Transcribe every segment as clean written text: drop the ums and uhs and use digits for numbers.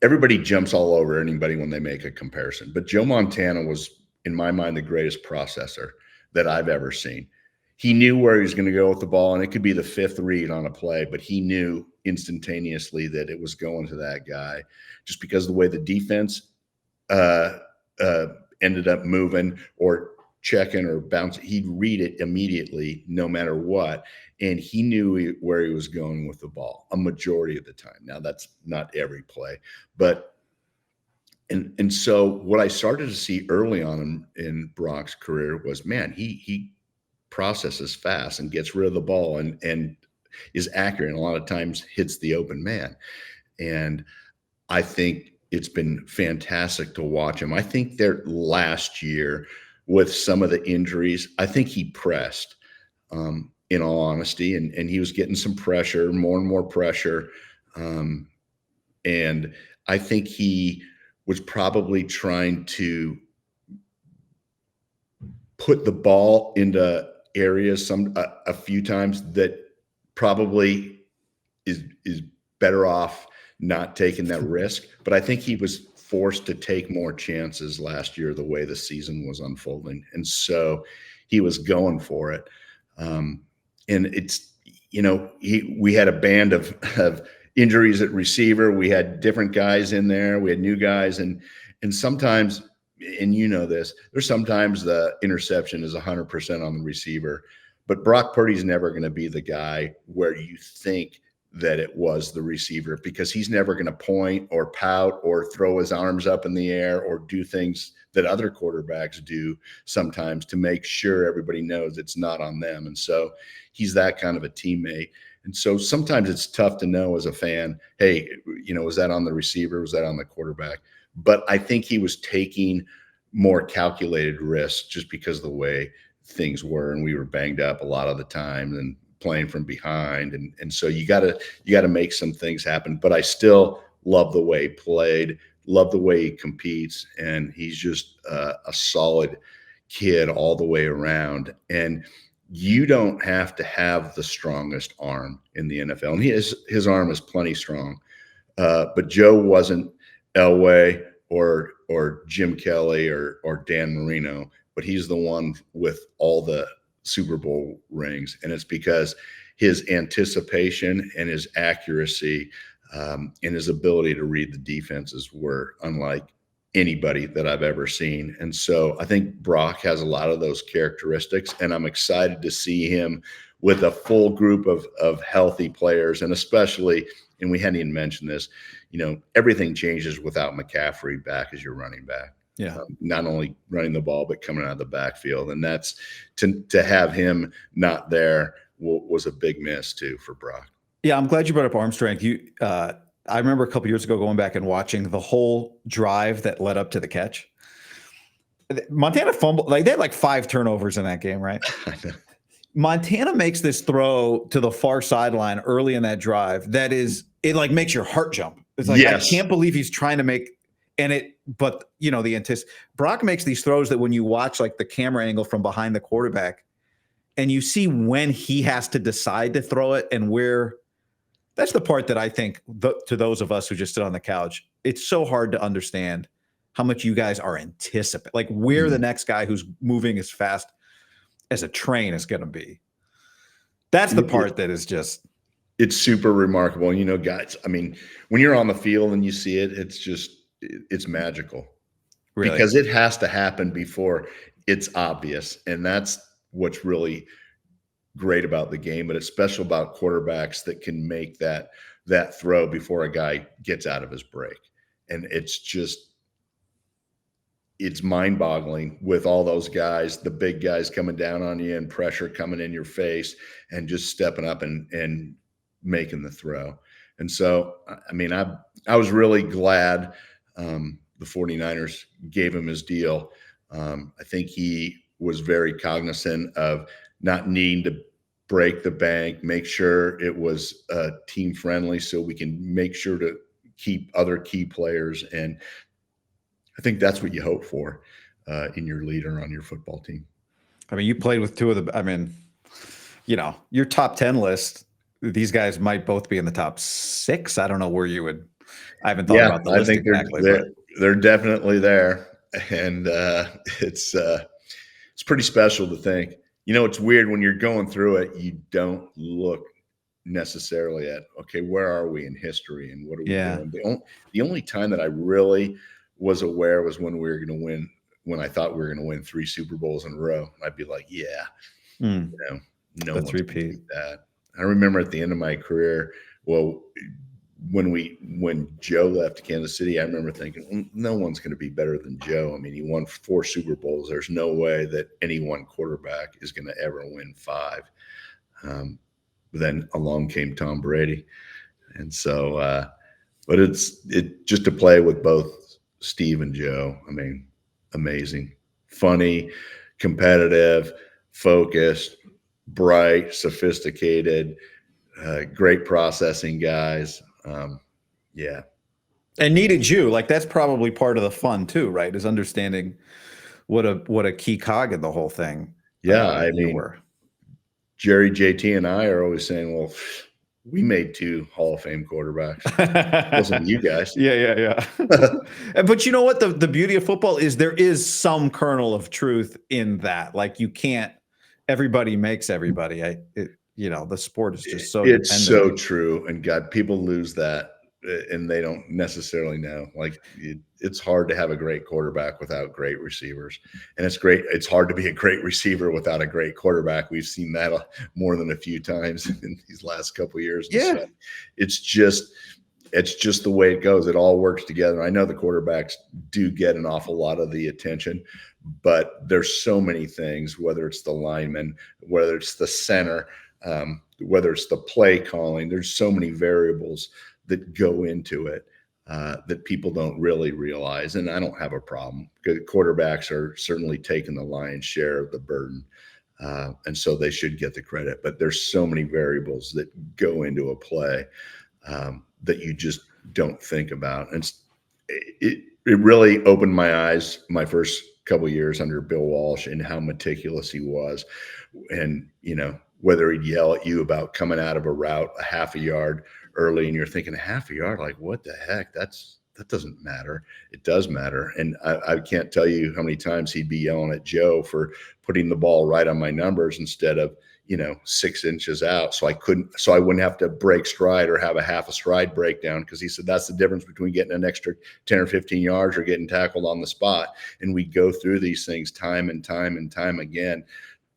everybody jumps all over anybody when they make a comparison, but Joe Montana was, in my mind, the greatest processor that I've ever seen. He knew where he was going to go with the ball, and it could be the fifth read on a play, but he knew instantaneously that it was going to that guy just because of the way the defense ended up moving or checking or bouncing. He'd read it immediately, no matter what. And he knew where he was going with the ball a majority of the time. Now, that's not every play, but and so what I started to see early on in Brock's career was, man, he processes fast and gets rid of the ball and is accurate, and a lot of times hits the open man. And I think it's been fantastic to watch him. I think that last year, with some of the injuries, I think he pressed, in all honesty, and he was getting some pressure, more and more pressure. And I think he was probably trying to put the ball into areas a few times that probably is better off not taking that risk. But I think he was forced to take more chances last year, the way the season was unfolding. And so he was going for it. And it's, we had a band of injuries at receiver. We had different guys in there. We had new guys. And sometimes, and this, there's sometimes the interception is 100% on the receiver, but Brock Purdy's never going to be the guy where you think that it was the receiver, because he's never going to point or pout or throw his arms up in the air or do things that other quarterbacks do sometimes to make sure everybody knows it's not on them. And so he's that kind of a teammate. And so sometimes it's tough to know as a fan, hey, was that on the receiver? Was that on the quarterback? But I think he was taking more calculated risks just because of the way things were. And we were banged up a lot of the time and playing from behind. And so you gotta make some things happen. But I still love the way he played, love the way he competes. And he's just a solid kid all the way around. And you don't have to have the strongest arm in the NFL. And his arm is plenty strong. But Joe wasn't Elway or Jim Kelly or Dan Marino, but he's the one with all the Super Bowl rings. And it's because his anticipation and his accuracy and his ability to read the defenses were unlike anybody that I've ever seen. And so I think Brock has a lot of those characteristics, and I'm excited to see him with a full group of healthy players. And especially, and we hadn't even mentioned this, everything changes without McCaffrey back as your running back. Yeah. Not only running the ball, but coming out of the backfield. And that's to have him not there was a big miss too for Brock. Yeah. I'm glad you brought up arm strength. I remember a couple years ago going back and watching the whole drive that led up to the catch. Montana fumbled, they had 5 turnovers in that game, right? Montana makes this throw to the far sideline early in that drive. It makes your heart jump. It's like, yes. I can't believe he's trying to make, Brock makes these throws that when you watch the camera angle from behind the quarterback and you see when he has to decide to throw it and where. That's the part that I think to those of us who just sit on the couch, it's so hard to understand how much you guys are anticipating, where the next guy who's moving as fast as a train is going to be. That's the part that is just. It's super remarkable. Guys, when you're on the field and you see it, it's magical. Really? Because it has to happen before it's obvious. And that's what's really great about the game, but it's special about quarterbacks that can make that throw before a guy gets out of his break. And it's mind-boggling with all those guys, the big guys coming down on you and pressure coming in your face and just stepping up and making the throw. And so, I was really glad the 49ers gave him his deal. I think he was very cognizant of not needing to break the bank, make sure it was team friendly so we can make sure to keep other key players. And I think that's what you hope for in your leader on your football team. You played with two of the, your top 10 list, these guys might both be in the top 6. I don't know where you would. I haven't thought Yeah, about the I list think exactly, they're but they're definitely there, and it's pretty special to think. You know, it's weird when you're going through it. You don't look necessarily at, okay, where are we in history and what are we yeah. doing? The only time that I really was aware was when we were going to win. When I thought we were going to win 3 Super Bowls in a row, I'd be like, yeah, Mm, you know, no the one's going to three-peat. beat that. I remember at the end of my career, well, when Joe left Kansas City, I remember thinking, no one's going to be better than Joe. I mean, he won 4 Super Bowls. There's no way that any one quarterback is going to ever win 5. Then along came Tom Brady, and so, but it just to play with both Steve and Joe. I mean, amazing, funny, competitive, focused, bright, sophisticated, great processing guys. Yeah, And needed you. Like that's probably part of the fun too, right? Is understanding what a key cog in the whole thing yeah. I you mean, were. Jerry, JT, and I are always saying, "Well, we made 2 Hall of Fame quarterbacks. It wasn't you guys." Yeah, yeah, yeah. But you know what? The beauty of football is there is some kernel of truth in that. Like you can't. Everybody makes everybody. The sport is just so It's dependent. so true, and God, people lose that, and they don't necessarily know. Like it's hard to have a great quarterback without great receivers, and it's hard to be a great receiver without a great quarterback. We've seen that more than a few times in these last couple of years. And Yeah. so it's just it's just the way it goes. It all works together. I know the quarterbacks do get an awful lot of the attention, but there's so many things, whether it's the lineman, whether it's the center, whether it's the play calling, there's so many variables that go into it that people don't really realize. And I don't have a problem because quarterbacks are certainly taking the lion's share of the burden. And so they should get the credit, but there's so many variables that go into a play that you just don't think about. And it really opened my eyes my first couple of years under Bill Walsh and how meticulous he was. And, whether he'd yell at you about coming out of a route a half a yard early and you're thinking a half a yard, like, what the heck? That doesn't matter. It does matter. And I can't tell you how many times he'd be yelling at Joe for putting the ball right on my numbers instead of, 6 inches out. So I wouldn't have to break stride or have a half a stride breakdown. Cause he said, that's the difference between getting an extra 10 or 15 yards or getting tackled on the spot. And we go through these things time and time and time again.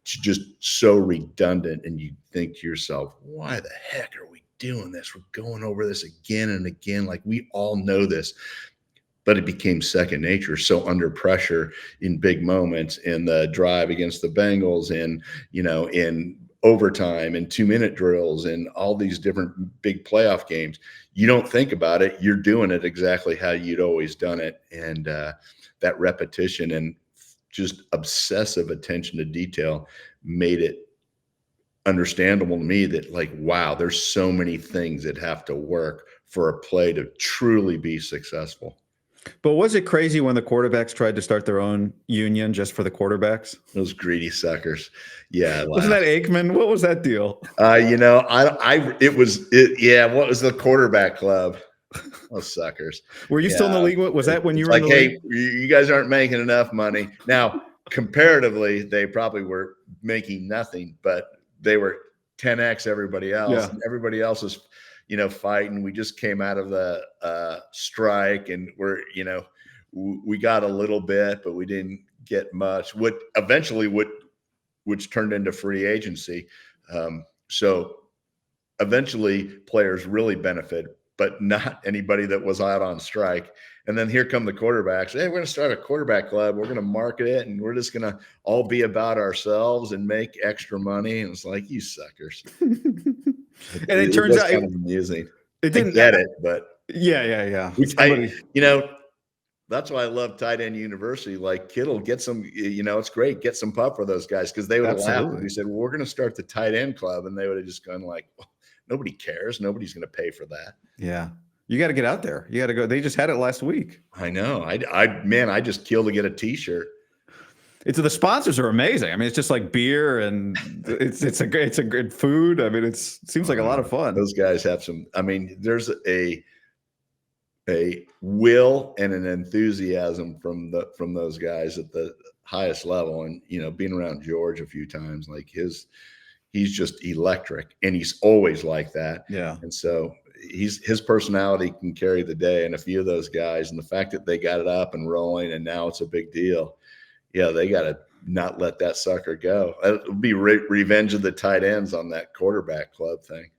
It's just so redundant. And you think to yourself, why the heck are we doing this? We're going over this again and again. Like we all know this. But it became second nature. So under pressure in big moments, in the drive against the Bengals, in overtime and 2-minute drills and all these different big playoff games, you don't think about it. You're doing it exactly how you'd always done it. And that repetition and just obsessive attention to detail made it understandable to me that, like, wow, there's so many things that have to work for a play to truly be successful. But was it crazy when the quarterbacks tried to start their own union just for the quarterbacks? Those greedy suckers. Yeah. I Wasn't that laughed. Aikman? What was that deal? Yeah. What was the quarterback club? Those suckers. Were you still in the Yeah. league? Was that when you It's were in like, the league? hey, you guys aren't making enough money. Now, comparatively, they probably were making nothing, but they were 10x everybody else, Yeah. and everybody else was, fighting. We just came out of the strike, and we got a little bit, but we didn't get much. Which turned into free agency. So eventually, players really benefit, but not anybody that was out on strike. And then here come the quarterbacks. Hey, we're going to start a quarterback club. We're going to market it, and we're just going to all be about ourselves and make extra money. And it's like, you suckers. And it It turns was out kind of amusing. it I didn't. get it, but Yeah, yeah, yeah. we, I, Somebody. you know, that's why I love tight end university. Like Kittle, get some, it's great. Get some pup for those guys, because they would have laughed if Absolutely. we said, well, we're going to start the tight end club. And they would have just gone like, oh, nobody cares. Nobody's going to pay for that. Yeah. You got to get out there. You got to go. They just had it last week. I know. I just kill to get a t-shirt. The sponsors are amazing. I mean, it's just like beer and it's a good food. I mean, it seems like a lot of fun. Those guys have some, I mean, there's a will and an enthusiasm from those guys at the highest level. And being around George a few times, like he's just electric, and he's always like that. Yeah. And so his personality can carry the day. And a few of those guys, and the fact that they got it up and rolling and now it's a big deal. Yeah, they got to not let that sucker go. It'll be revenge of the tight ends on that quarterback club thing.